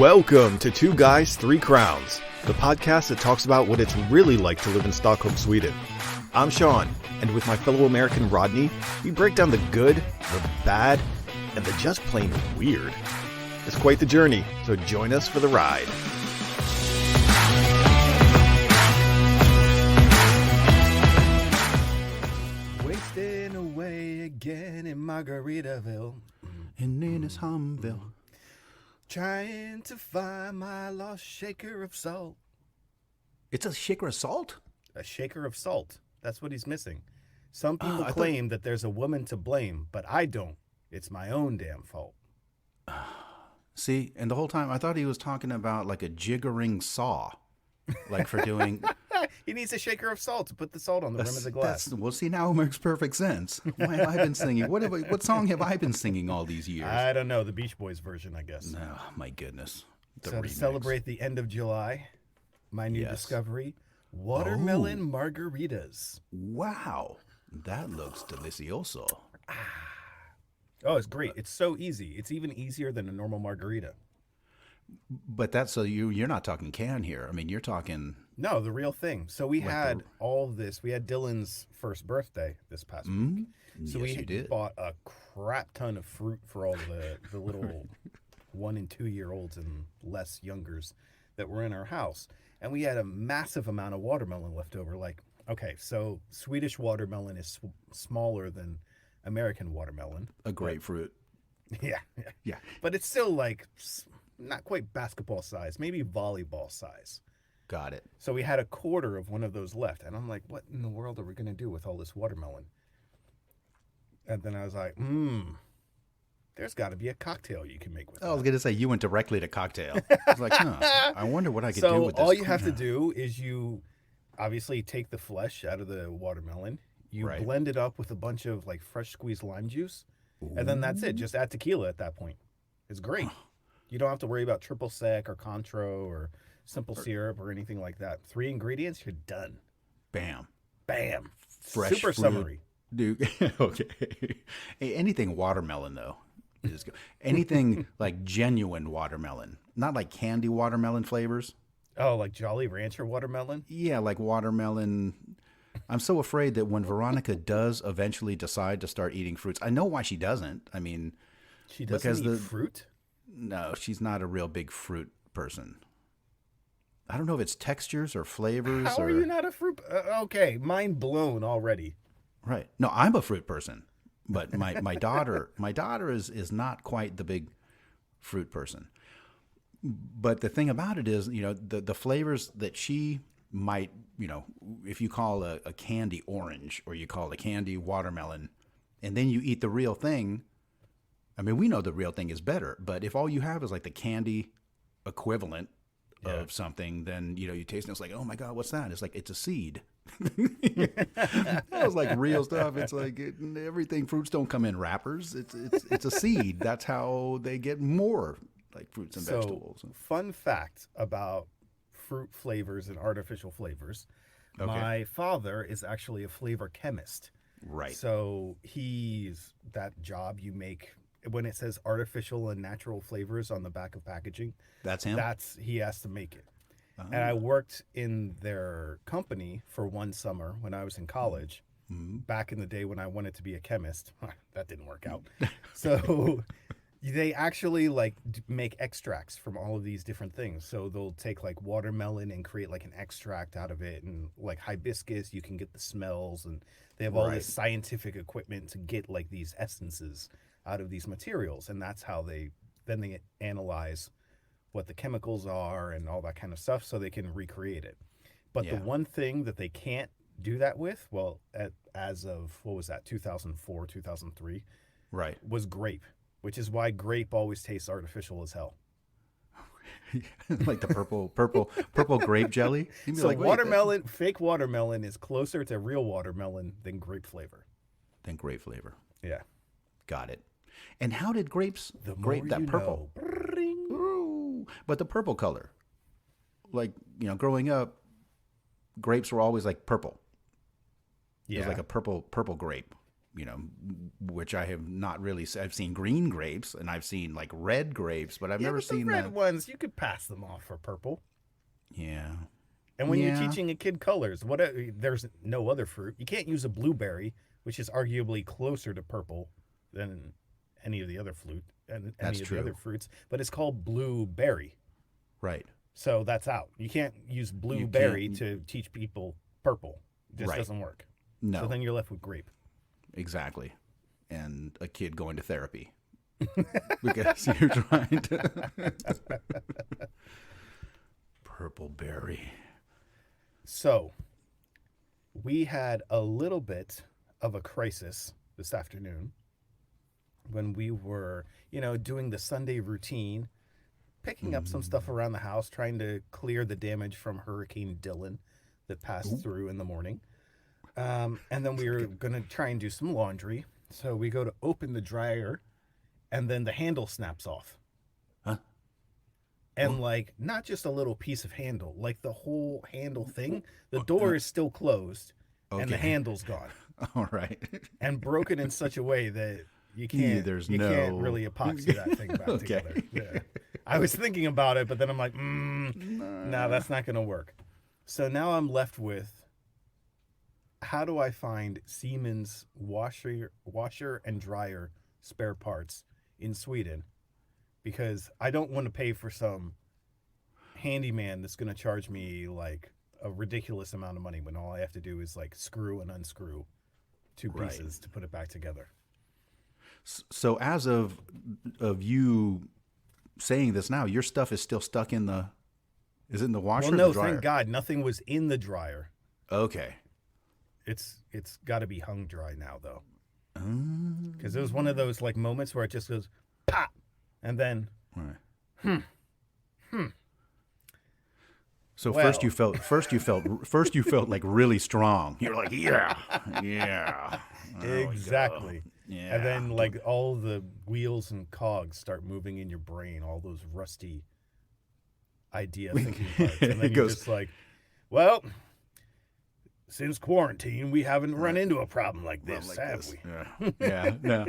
Welcome to Two Guys, Three Crowns, the podcast that talks about what it's really like to live in Stockholm, Sweden. I'm Sean, and with my fellow American Rodney, we break down the good, the bad, and the just plain weird. It's quite the journey, so join us for the ride. Wasting away again in Margaritaville. And in his Humville. Trying to find my lost shaker of salt. It's a shaker of salt? A shaker of salt. That's what he's missing. Some people claim that there's a woman to blame, but I don't. It's my own damn fault. See, and the whole time I thought he was talking about like a jiggering saw. Like for doing... He needs a shaker of salt to put the salt on the rim of the glass. Well, see, now it makes perfect sense. Why have I been singing? What song have I been singing all these years? I don't know. The Beach Boys version, I guess. Oh, my goodness. So to celebrate the end of July, my new discovery, watermelon margaritas. Wow. That looks delicioso. Oh, it's great. It's so easy. It's even easier than a normal margarita. But that's so you're not talking can here. I mean, you're talking... No, the real thing. So we had all of this. We had Dylan's first birthday this past week. So we bought a crap ton of fruit for all the little 1 and 2 year olds and less youngers that were in our house. And we had a massive amount of watermelon left over. Like, okay, so Swedish watermelon is smaller than American watermelon. A grapefruit. Yeah. But it's still like not quite basketball size, maybe volleyball size. Got it. So we had a quarter of one of those left. And I'm like, what in the world are we going to do with all this watermelon? And then I was like, there's got to be a cocktail you can make with that. I was going to say, you went directly to cocktail. I was like, I wonder what I could do with this. So all you have to do is you obviously take the flesh out of the watermelon. You blend it up with a bunch of like fresh squeezed lime juice. Ooh. And then that's it. Just add tequila at that point. It's great. You don't have to worry about triple sec or Contro or simple syrup or anything like that. 3 ingredients, you're done. Bam. Fresh Super fruit. Summary. Dude, okay. Hey, anything watermelon, though. Is good. Anything like genuine watermelon. Not like candy watermelon flavors. Oh, like Jolly Rancher watermelon? Yeah, like watermelon. I'm so afraid that when Veronica does eventually decide to start eating fruits, I know why she doesn't. I mean... She doesn't eat fruit? No, she's not a real big fruit person. I don't know if it's textures or flavors. How are you not a fruit? Okay, mind blown already. Right. No, I'm a fruit person, but my daughter is not quite the big fruit person. But the thing about it is, the flavors that she might, if you call a candy orange or you call a candy watermelon, and then you eat the real thing. I mean, we know the real thing is better, but if all you have is like the candy equivalent of something, then you taste it, it's like, oh my God, what's that? It's like, it's a seed. That was like real stuff. It's like everything. Fruits don't come in wrappers. It's a seed. That's how they get more like fruits and vegetables. Fun fact about fruit flavors and artificial flavors. Okay. My father is actually a flavor chemist. Right. So he's that job you make when it says artificial and natural flavors on the back of packaging. That's him? He has to make it. And I worked in their company for one summer when I was in college, back in the day when I wanted to be a chemist. That didn't work out. So they actually like make extracts from all of these different things. So they'll take like watermelon and create like an extract out of it. And like hibiscus, you can get the smells. And they have all this scientific equipment to get like these essences out of these materials. And that's how they analyze what the chemicals are and all that kind of stuff so they can recreate it. But the one thing that they can't do that with, well, as of, 2004, 2003, was grape, which is why grape always tastes artificial as hell. Like the purple grape jelly? So like, fake watermelon is closer to real watermelon than grape flavor. Yeah. Got it. And how did grapes, that purple? But the purple color, like, growing up, grapes were always like purple. Yeah. It was like a purple grape. which I have not really. I've seen green grapes and I've seen like red grapes, but I've never but seen the red ones. You could pass them off for purple. Yeah. And when you're teaching a kid colors, there's no other fruit. You can't use a blueberry, which is arguably closer to purple than any of the other the other fruits. But it's called blueberry. Right. So that's out. You can't use blueberry to teach people purple. It just doesn't work. No. So then you're left with grape. Exactly. And a kid going to therapy. Because you're trying to... Purple berry. So, we had a little bit of a crisis this afternoon when we were, doing the Sunday routine, picking up some stuff around the house, trying to clear the damage from Hurricane Dylan that passed through in the morning. And then we were going to try and do some laundry. So we go to open the dryer, and then the handle snaps off. Huh? And not just a little piece of handle, like the whole handle thing. The door is still closed, and the handle's gone. All right. And broken in such a way that you can't really epoxy that thing back together. Yeah. I was thinking about it, but then I'm like, no, that's not going to work. So now I'm left with, how do I find Siemens washer and dryer spare parts in Sweden? Because I don't want to pay for some handyman that's going to charge me like a ridiculous amount of money when all I have to do is like screw and unscrew two pieces to put it back together. So as of you saying this now, your stuff is still stuck in the... Is it in the washer or the dryer? Thank God. Nothing was in the dryer. Okay. It's got to be hung dry now, though. Because it was one of those like moments where it just goes pop, and then So first you felt like really strong. You're like, yeah. Exactly. Yeah. And then like all the wheels and cogs start moving in your brain, all those rusty idea thinking parts. And then you're just like, well, since quarantine, we haven't run into a problem like this, have we? Yeah. No.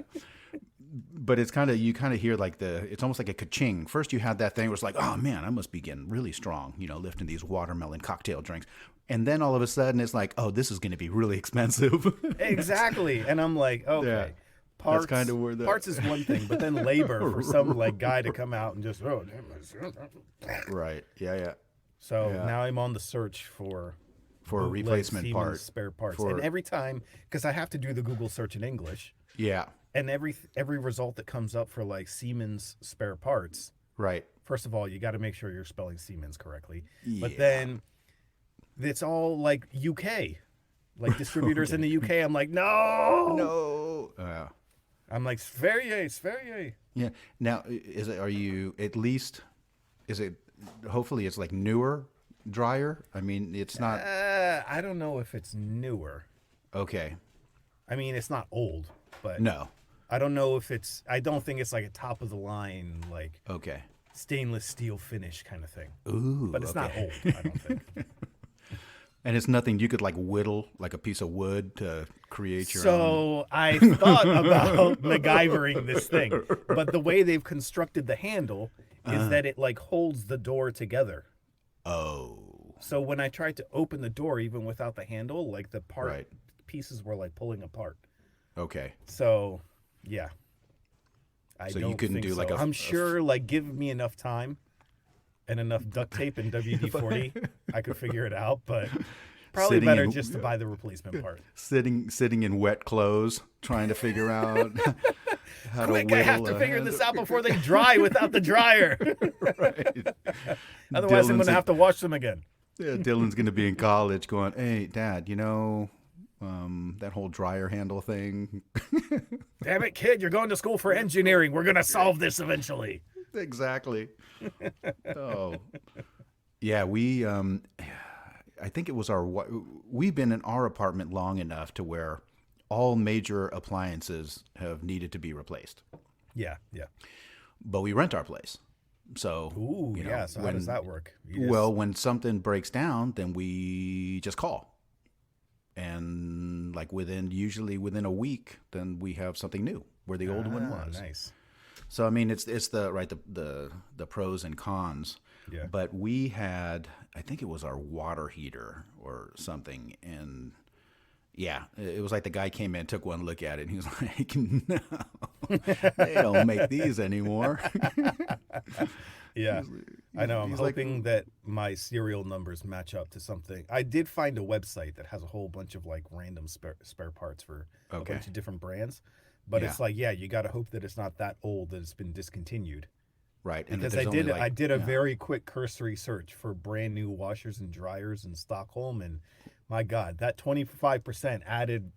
But it's you kind of hear like it's almost like a ka-ching. First you had that thing where it's like, oh man, I must be getting really strong, lifting these watermelon cocktail drinks. And then all of a sudden it's like, oh, this is going to be really expensive. Exactly. And I'm like, okay. Yeah. Parts, that's kind of where parts is one thing, but then labor for some like guy to come out and just right. Yeah. So now I'm on the search for a replacement part, spare parts, and every time, because I have to do the Google search in English. Yeah. And every result that comes up for like Siemens spare parts. Right. First of all, you got to make sure you're spelling Siemens correctly. Yeah. But then it's all like UK, like distributors in the UK. I'm like, no. I'm like, Sverige. Yeah. Now, hopefully it's like newer dryer? I mean, it's not. I don't know if it's newer. Okay. I mean, it's not old, but. No. I don't know if I don't think it's like a top of the line, like. Okay. Stainless steel finish kind of thing. Ooh. But it's not old, I don't think. And it's nothing you could like whittle like a piece of wood to create your own. So I thought about MacGyvering this thing, but the way they've constructed the handle is that it like holds the door together. Oh. So when I tried to open the door, even without the handle, like the pieces were like pulling apart. Okay. So, yeah. So you couldn't do like I'm sure like give me enough time and enough duct tape and WD-40, I could figure it out, but probably better just to buy the replacement part. Sitting in wet clothes, trying to figure out how Quick, to I have to figure this out before they dry without the dryer. Right. Otherwise, I'm going to have to wash them again. Yeah, Dylan's going to be in college going, hey, Dad, that whole dryer handle thing. Damn it, kid, you're going to school for engineering. We're going to solve this eventually. Exactly. Oh, yeah. I think it was we've been in our apartment long enough to where all major appliances have needed to be replaced. Yeah. But we rent our place. So, so how does that work? Well, when something breaks down, then we just call. And and like usually within a week, then we have something new where the old one was. Nice. So I mean, it's the pros and cons. Yeah. But we had, I think it was our water heater or something, and yeah, it was like the guy came in, took one look at it, and he was like, "No, they don't make these anymore." Yeah, I know. I'm hoping that my serial numbers match up to something. I did find a website that has a whole bunch of like random spare parts for a bunch of different brands. But it's like, yeah, you got to hope that it's not that old that it's been discontinued. Right. Because I did a very quick cursory search for brand new washers and dryers in Stockholm, and my God, that 25% added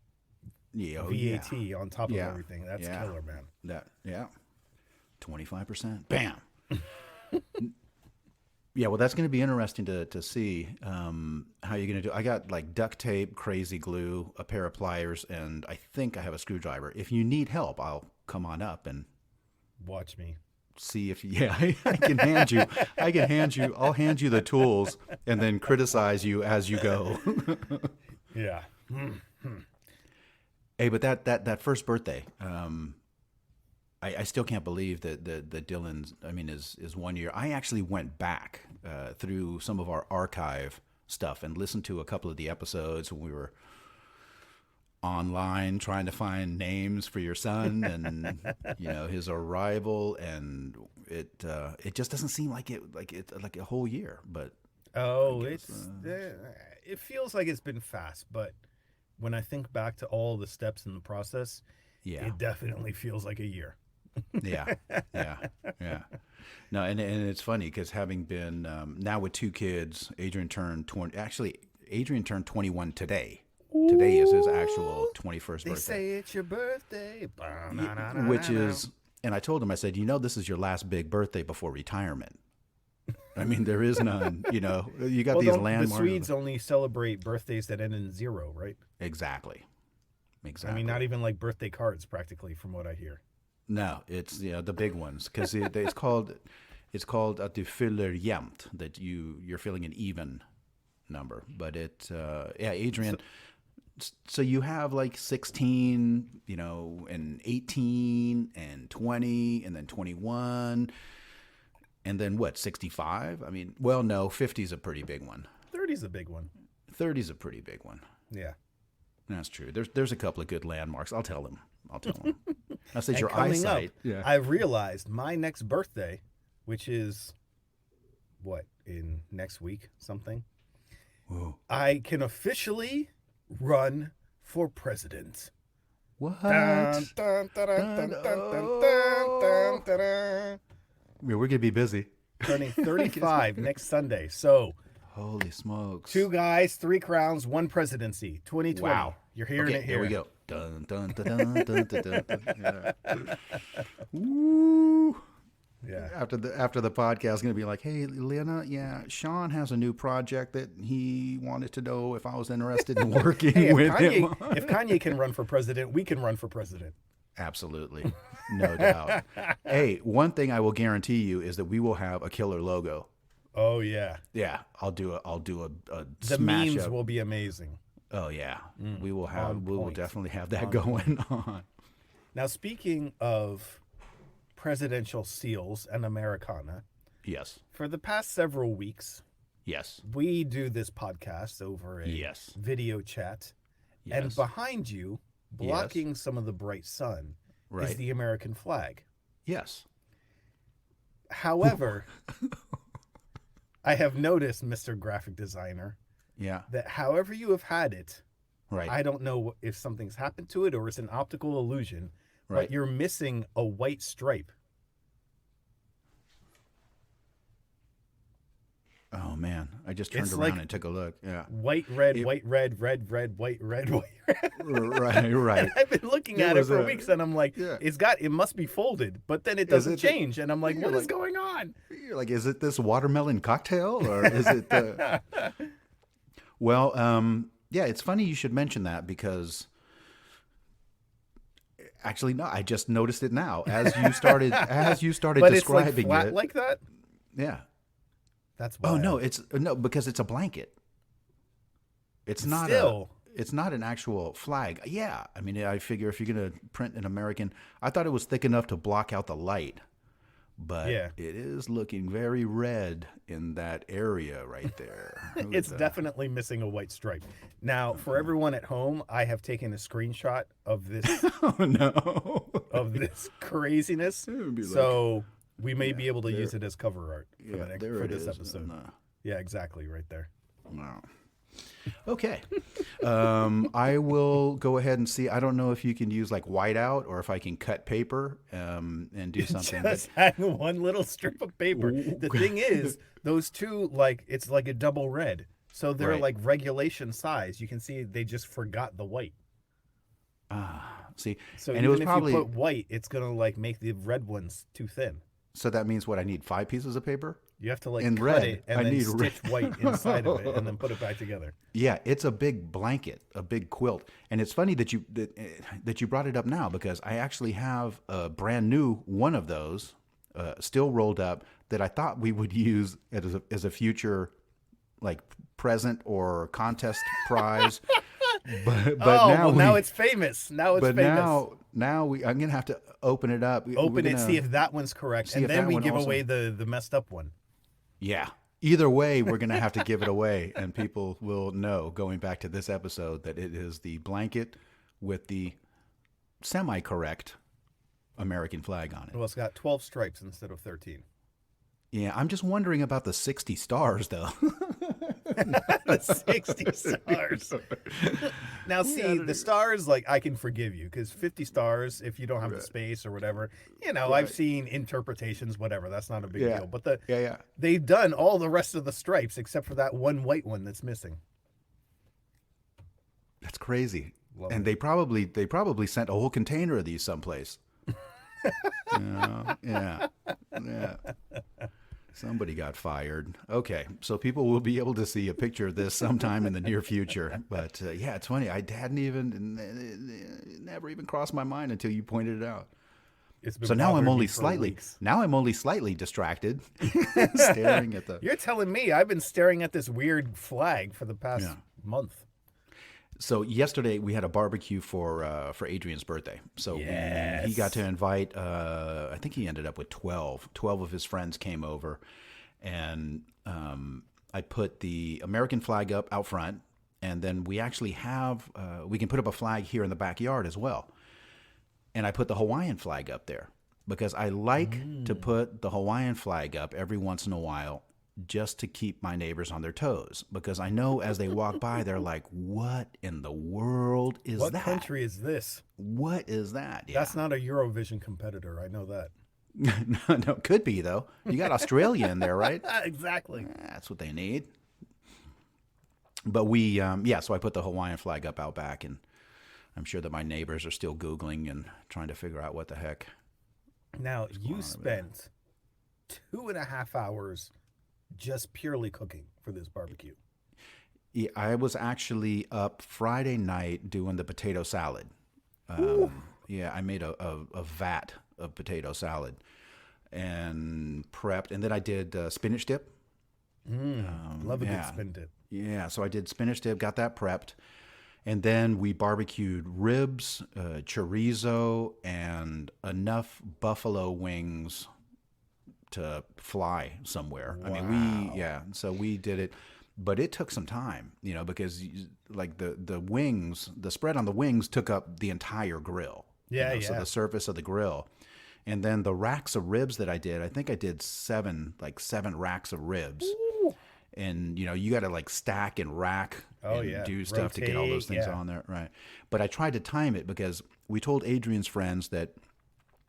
VAT on top of everything. That's killer, man. 25%. Bam. Yeah, well, that's going to be interesting to see how you're going to do. I got like duct tape, crazy glue, a pair of pliers, and I think I have a screwdriver. If you need help, I'll come on up and watch me. See if I can hand you. I'll hand you the tools and then criticize you as you go. Yeah. Hey, but that first birthday, I still can't believe that Dylan's, I mean, is 1 year. I actually went back through some of our archive stuff and listened to a couple of the episodes when we were online trying to find names for your son and his arrival, and it just doesn't seem like a whole year, but it feels like it's been fast, but when I think back to all the steps in the process, it definitely feels like a year. Yeah. No, and it's funny because having been now with two kids, Adrian turned 20. Actually, Adrian turned 21 today. Today is his actual 21st birthday. They say it's your birthday. Which is, and I told him, I said, this is your last big birthday before retirement. I mean, there is none, you got these landmarks. The Swedes only celebrate birthdays that end in 0, right? Exactly. I mean, not even like birthday cards, practically, from what I hear. No, it's the big ones, because it's called att du fyller jämnt, that you're filling an even number. But Adrian. So you have like 16, and 18 and 20 and then 21 and then what, 65? I mean, well, no, 50 is a pretty big one. 30 is a big one. 30 is a pretty big one. Yeah. That's true. There's a couple of good landmarks. I'll tell him. I said your coming eyesight. Up, I realized my next birthday, which is in next week, something. Whoa. I can officially run for president. What? Yeah, we're gonna be busy. Turning 35 next Sunday. So, holy smokes! 2 guys, 3 crowns, 1 presidency. 2020. Wow, you're hearing it here. Here we go. Dun dun dun dun dun dun dun. Yeah. Woo! Yeah. After the podcast, going to be like, hey, Lena, Sean has a new project that he wanted to know if I was interested in working with him. If Kanye can run for president, we can run for president. Absolutely. No doubt. Hey, one thing I will guarantee you is that we will have a killer logo. Oh, yeah. Yeah. I'll do a the smash memes up. will be amazing. Oh, yeah. We will definitely have that going on. Now, speaking of presidential seals and Americana. Yes. For the past several weeks. Yes. We do this podcast over a video chat. Yes. And behind you, blocking some of the bright sun, is the American flag. Yes. However, I have noticed, Mr. Graphic Designer, that however you have had it, I don't know if something's happened to it or it's an optical illusion, but you're missing a white stripe. Oh, man. I just turned around and took a look. Yeah. White, red, white, red, red, red, white, red, white, red. Right. And I've been looking at it for weeks, and I'm like, it must be folded, but then it doesn't change. And I'm like, what is going on? You're like, is it this watermelon cocktail, or is it Well, it's funny you should mention that, because actually, no, I just noticed it now as you started but describing it's like flat it. Like that? Yeah. That's wild. Oh no, because it's a blanket. It's not still. it's not an actual flag. Yeah, I mean, I figure if you're gonna print an American, I thought it was thick enough to block out the light, but Yeah. it is looking very red in that area right there. It's definitely missing a white stripe. Now, for everyone at home, I have taken a screenshot of this Oh no! of this craziness. would be So we may be able to use it as cover art for, Yeah, the next, there for it this is. episode. Yeah, exactly, right there. Wow. Okay. I will go ahead and see. I don't know if you can use like whiteout or if I can cut paper and do something. Just hang one little strip of paper. The thing is, those two, like, it's like a double red. So they're Right. like regulation size. You can see they just forgot the white. See, So and even it was if probably you put white, it's going to like make the red ones too thin. so that means what I need 5 pieces of paper. You have to like In cut red, it and I then need stitch white inside of it and then put it back together. Yeah, it's a big blanket, a big quilt, and it's funny that you brought it up now because I actually have a brand new one of those, still rolled up that I thought we would use as a future, like present or contest prize. But now it's famous. Now it's but famous. now I'm gonna have to open it up. Open it, see if that one's correct, and if then that we one give also- away the messed up one. Yeah. Either way, we're going to have to give it away, and people will know, going back to this episode, that it is the blanket with the semi-correct American flag on it. Well, it's got 12 stripes instead of 13. Yeah, I'm just wondering about the 60 stars, though. The 60 stars. Now, see, the stars, like, I can forgive you, because 50 stars, if you don't have the space or whatever, I've seen interpretations, whatever. That's not a big deal. But they've done all the rest of the stripes except for that one white one that's missing. That's crazy. Love And it. they probably sent a whole container of these someplace. Yeah. Somebody got fired. Okay, so people will be able to see a picture of this sometime in the near future. But yeah, it's funny. I hadn't even never even crossed my mind until you pointed it out. It's been So now I'm bothering only me for slightly weeks. distracted, staring at the. You're telling me I've been staring at this weird flag for the past month. So yesterday we had a barbecue for Adrian's birthday. So he got to invite. I think he ended up with 12. 12 of his friends came over, and I put the American flag up out front, and then we actually have we can put up a flag here in the backyard as well. And I put the Hawaiian flag up there because I like to put the Hawaiian flag up every once in a while, just to keep my neighbors on their toes, because I know as they walk by, they're like, what in the world is What that? country is this? What is that? Yeah. That's not a Eurovision competitor. I know that. No, could be, though. You got Australia in there, right? Exactly. That's what they need. But so I put the Hawaiian flag up out back, and I'm sure that my neighbors are still Googling and trying to figure out what the heck. Now, you spent 2.5 hours just purely cooking for this barbecue. Yeah, I was actually up Friday night doing the potato salad. Yeah, I made a vat of potato salad and prepped, and then I did spinach dip. Love a good spin dip. Yeah, so I did spinach dip, got that prepped, and then we barbecued ribs, chorizo, and enough buffalo wings to fly somewhere. Wow. I mean, so we did it, but it took some time, because like the wings, the spread on the wings took up the entire grill. So the surface of the grill. And then the racks of ribs that I did, I think I did 7 racks of ribs. Ooh. And, you got to like stack and rack and do stuff to get all those things on there. Right. But I tried to time it because we told Adrian's friends that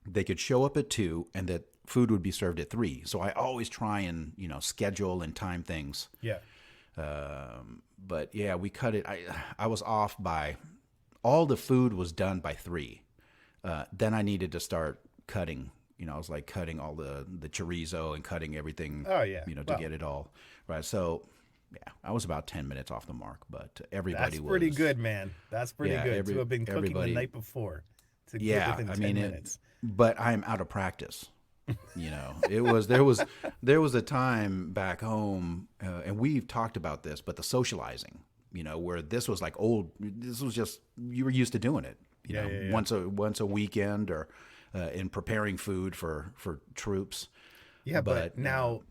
they could show up at 2 and that food would be served at 3. So I always try and, schedule and time things. Yeah. But yeah, we cut it. I was off by, all the food was done by 3. Then I needed to start cutting. I was like cutting all the chorizo and cutting everything. Oh yeah. To get it all right. So yeah, I was about 10 minutes off the mark, but everybody That's was pretty good, man. That's pretty good to have been cooking the night before. To get within 10 minutes. But I'm out of practice. There was a time back home, and we've talked about this, but the socializing, where this was like old. This was just you were used to doing it. Once a weekend or in preparing food for troops. Yeah, but now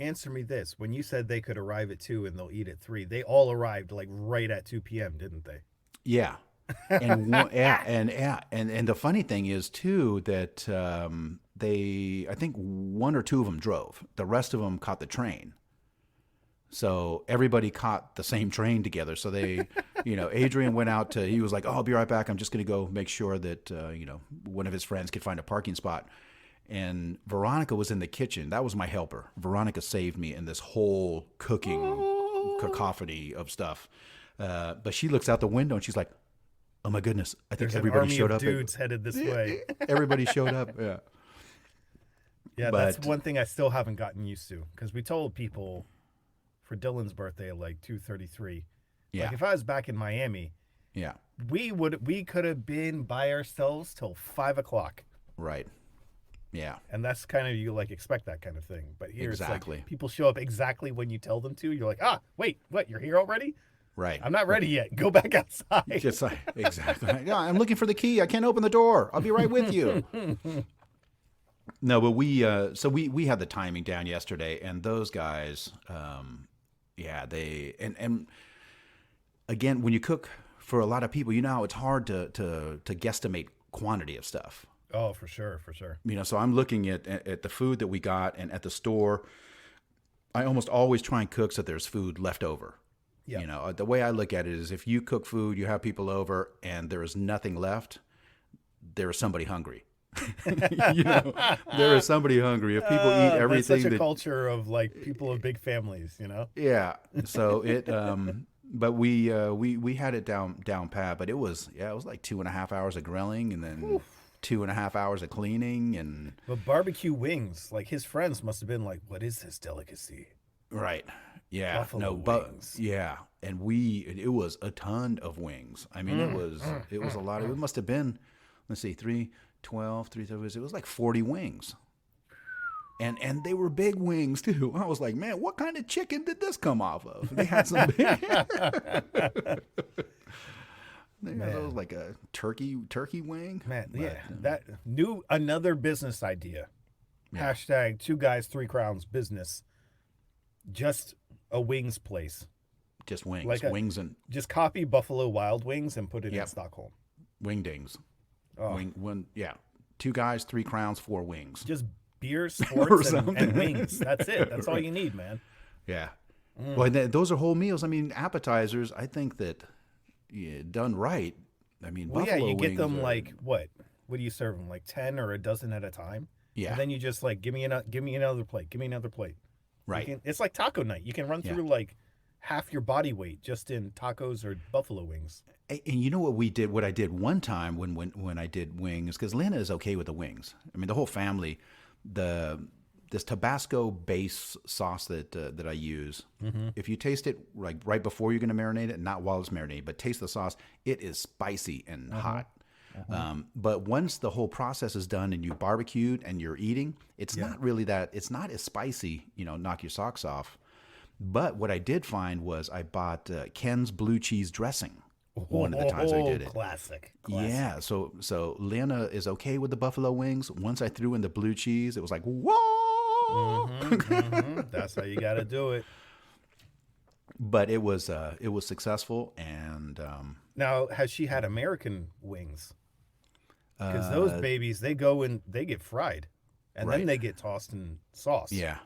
answer me this: when you said they could arrive at 2 and they'll eat at 3, they all arrived like right at 2 p.m., didn't they? Yeah. And the funny thing is too that I think one or two of them drove. The rest of them caught the train. So everybody caught the same train together. So they, Adrian went out he was like, "Oh, I'll be right back. I'm just going to go make sure that, one of his friends could find a parking spot." And Veronica was in the kitchen. That was my helper. Veronica saved me in this whole cooking cacophony of stuff. But she looks out the window and she's like, "Oh my goodness! I think everybody showed up. Dudes headed this way. Everybody showed up." Yeah. Yeah, that's one thing I still haven't gotten used to because we told people for Dylan's birthday at like 2:33. Yeah. Like if I was back in Miami, yeah, we could have been by ourselves till 5 o'clock. Right. Yeah. And that's kind of, you like expect that kind of thing. But here exactly. It's like people show up exactly when you tell them to. You're like, wait, what? You're here already? Right. I'm not ready yet. Go back outside. Just like, exactly. Yeah, I'm looking for the key. I can't open the door. I'll be right with you. No, but we had the timing down yesterday, and those guys, they and again, when you cook for a lot of people, how it's hard to guesstimate quantity of stuff. Oh, for sure. So I'm looking at the food that we got, and at the store, I almost always try and cook so there's food left over. Yeah. The way I look at it is if you cook food, you have people over, and there is nothing left, there is somebody hungry. There is somebody hungry. If people eat everything, that's such a culture of like people of big families, Yeah. So it, but we had it down pat. But it was like 2.5 hours of grilling, and then 2.5 hours of cleaning, But barbecue wings, like his friends must have been like, "What is this delicacy?" Right. Yeah. Buffalo wings. Yeah. And it was a ton of wings. I mean, it was a lot. It must have been, let's see, 12, it was like 40 wings. And they were big wings too. I was like, man, what kind of chicken did this come off of? They had some big. That was like a turkey wing. Man, but, another business idea. Yeah. # 2 guys 3 crowns business. Just a wings place. Just wings. Like just copy Buffalo Wild Wings and put it in Stockholm. Wingdings. Oh. 2 guys, 3 crowns, 4 wings. Just beer, sports, and wings. That's it. That's all you need, man. Yeah. Well, those are whole meals. I mean, appetizers, I think that done right. I mean, Buffalo you get wings them like what? What do you serve them? Like 10 or a dozen at a time? Yeah. And then you just like, give me another plate. Give me another plate. Right. It's like taco night. You can run through like half your body weight just in tacos or buffalo wings. And you know what we did? What I did one time when I did wings, because Lena is okay with the wings. I mean, the whole family. This Tabasco base sauce that I use. Mm-hmm. If you taste it like right before you're going to marinate it, not while it's marinated, but taste the sauce, it is spicy and hot. Uh-huh. But once the whole process is done and you barbecued and you're eating, it's not really that. It's not as spicy. Knock your socks off. But what I did find was I bought Ken's blue cheese dressing. One of the times I did it. Classic. Yeah. So Lena is okay with the buffalo wings. Once I threw in the blue cheese, it was like, whoa. Mm-hmm. That's how you got to do it. But it was successful. And now, has she had American wings? Because those babies, they go and they get fried, and then they get tossed in sauce. Yeah.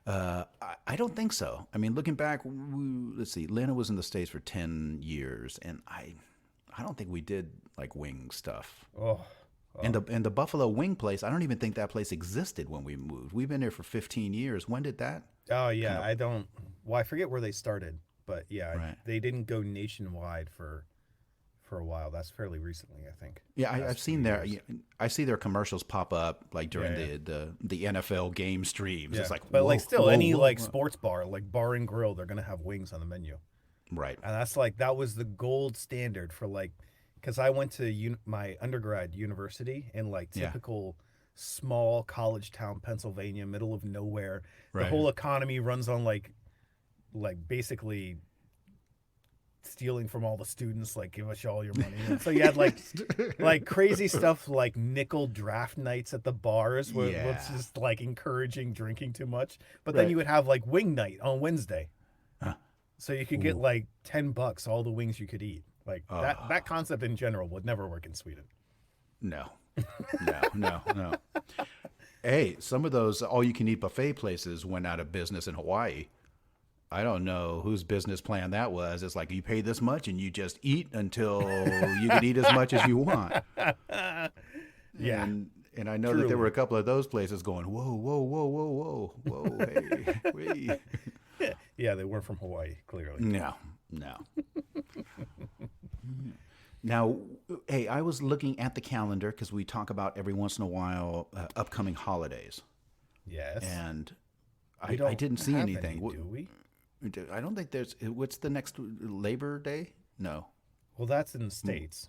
I don't think so. I mean, looking back, let's see. Lena was in the States for 10 years, and I don't think we did like wing stuff. And the Buffalo Wing place, I don't even think that place existed when we moved. We've been there for 15 years. When did that? Oh yeah, I forget where they started, but they didn't go nationwide for a while. That's fairly recently, I think. Yeah, I've seen I see their commercials pop up like during the NFL game streams. Yeah. It's like, but any sports bar, like bar and grill, they're gonna have wings on the menu. Right. And that was the gold standard for because I went to my undergrad university in like typical small college town, Pennsylvania, middle of nowhere. Right. The whole economy runs on like basically stealing from all the students, like, give us all your money. And so you had like crazy stuff like nickel draft nights at the bars, which is like encouraging drinking too much. But then you would have like wing night on Wednesday. So you could get like $10 all the wings you could eat. Like that concept in general would never work in Sweden. No. Hey, some of those all-you-can-eat buffet places went out of business in Hawaii. I don't know whose business plan that was. It's like you pay this much and you just eat until you can eat as much as you want. Yeah. And I know that there were a couple of those places going, whoa, hey, wait. Yeah, they weren't from Hawaii, clearly. No. Now, hey, I was looking at the calendar because we talk about every once in a while upcoming holidays. Yes. And I didn't see anything. Do we? I don't think there's. What's the next Labor Day? No. Well, that's in the States.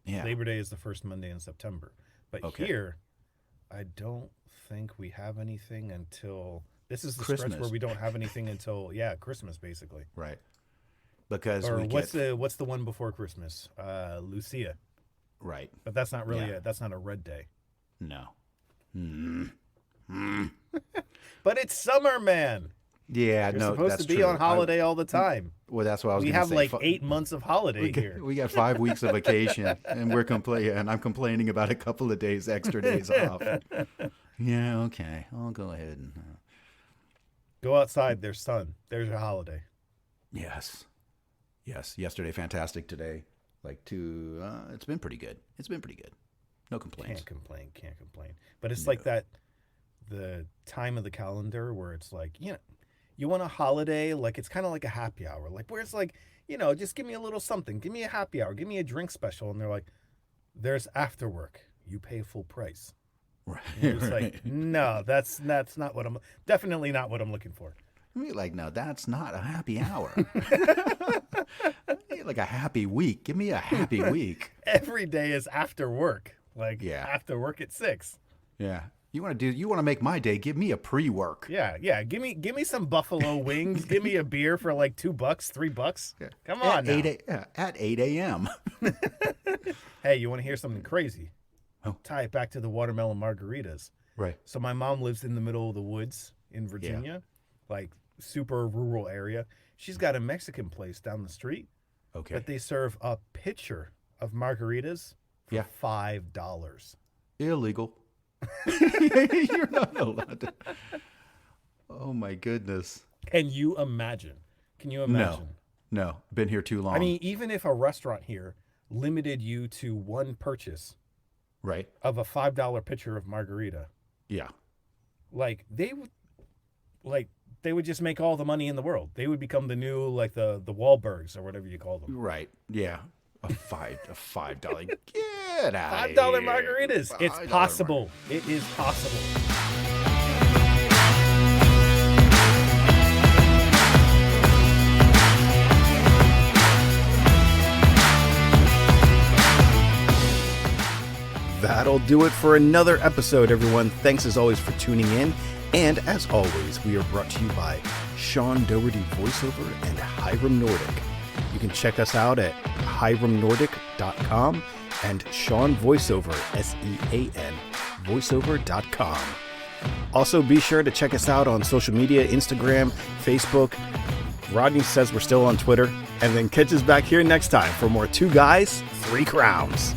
Yeah. Labor Day is the first Monday in September. But here, I don't think we have anything until... This is the Christmas. stretch where we don't have anything until, Christmas, basically. Right. Because what's the one before Christmas? Lucia. Right. But that's not really that's not a red day. No. But it's summer, man. Yeah, You're no, supposed that's to be true. on holiday all the time. Well, that's what I was We going to say. have like 8 months of holiday here. We got 5 weeks of vacation, and I'm complaining about a couple of extra days off. Yeah, okay. I'll go ahead and... Go outside. There's sun. There's your holiday. Yes. Yesterday, fantastic. Today, it's been pretty good. No complaints. Can't complain. But it's like that, the time of the calendar where it's like, you want a holiday, like it's kind of like a happy hour, like where it's like, just give me a little something, give me a happy hour, give me a drink special, and they're like, there's after work, you pay full price. Right. And it's like, no, that's not what definitely not what I'm looking for. Like, no, that's not a happy hour. Like a happy week. Give me a happy week. Every day is after work. Like after work at 6. Yeah. You want to make my day, give me a pre-work. Yeah. Give me some buffalo wings. Give me a beer for like $2, $3. Yeah. Come on at 8 a.m. Hey, you want to hear something crazy? Oh. Tie it back to the watermelon margaritas. Right. So my mom lives in the middle of the woods in Virginia, like super rural area. She's got a Mexican place down the street. Okay. But they serve a pitcher of margaritas for $5. Illegal. You're not allowed to. Oh my goodness. Can you imagine? No. Been here too long. I mean, even if a restaurant here limited you to one purchase of a $5 pitcher of margarita. Yeah. Like they would just make all the money in the world. They would become the new, like the Wahlbergs or whatever you call them. Right. Yeah. A $5. Get out. $5 margaritas. It's possible. It is possible. That'll do it for another episode, everyone. Thanks as always for tuning in. And as always, we are brought to you by Sean Doherty Voiceover and Hiram Nordic. You can check us out at hiramnordic.com and Sean Voiceover, SEAN, voiceover.com. Also, be sure to check us out on social media, Instagram, Facebook. Rodney says we're still on Twitter. And then catch us back here next time for more 2 Guys, 3 Crowns.